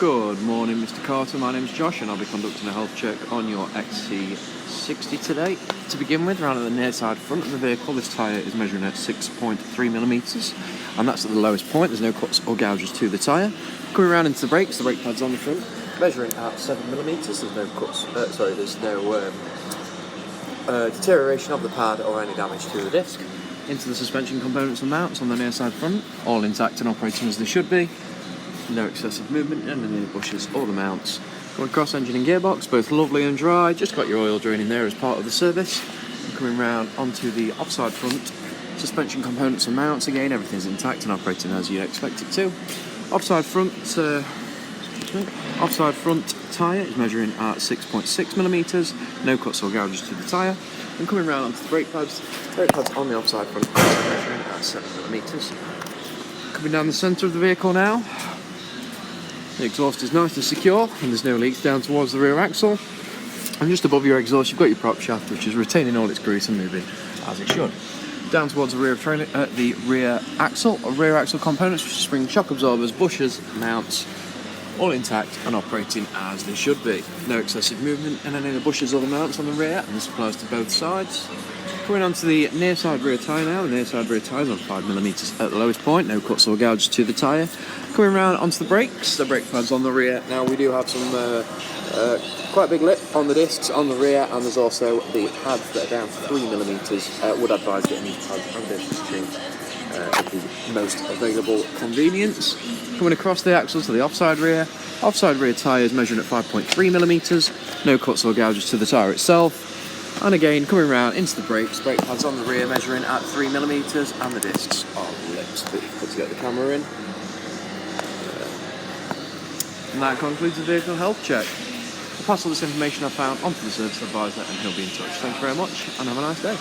Good morning, Mr. Carter. My name's Josh and I'll be conducting a health check on your XC60 today. To begin with, around at the near side front of the vehicle, this tyre is measuring at 6.3mm, and that's at the lowest point. There's no cuts or gouges to the tyre. Coming around into the brakes, the brake pad's on the front, measuring at 7mm. There's no cuts, there's no deterioration of the pad or any damage to the disc. Into the suspension components and mounts on the near side front, all intact and operating as they should be. No excessive movement in any of the bushes or the mounts. Going across engine and gearbox, both lovely and dry. Just got your oil draining there as part of the service. And coming round onto the offside front, suspension components and mounts again, everything's intact and operating as you'd expect it to. Offside front tyre is measuring at 6.6mm, no cuts or gouges to the tyre. And coming round onto the brake pads on the offside front are measuring at 7mm. Coming down the centre of the vehicle now. The exhaust is nice and secure and there's no leaks down towards the rear axle. And just above your exhaust you've got your prop shaft, which is retaining all its grease and moving as it should. Down towards the rear axle components, which are spring shock absorbers, bushers, mounts, all intact and operating as they should be. No excessive movement in any of the bushers or the mounts on the rear, and this applies to both sides. Coming on to the near side rear tyre now. The near side rear tyre is on 5mm at the lowest point, no cuts or gouges to the tyre. Coming around onto the brakes, the brake pads on the rear. Now we do have some quite a big lip on the discs on the rear, and there's also the pads that are down to 3mm. Would advise getting these pads and discs changed at the most available convenience. Coming across the axles to the offside rear tyre is measuring at 5.3mm, no cuts or gouges to the tyre itself. And again, coming round into the brakes, brake pads on the rear measuring at 3mm, and the discs are lips that you put to get the camera in. And that concludes the vehicle health check. I'll pass all this information I found onto the service advisor and he'll be in touch. Thank you very much and have a nice day.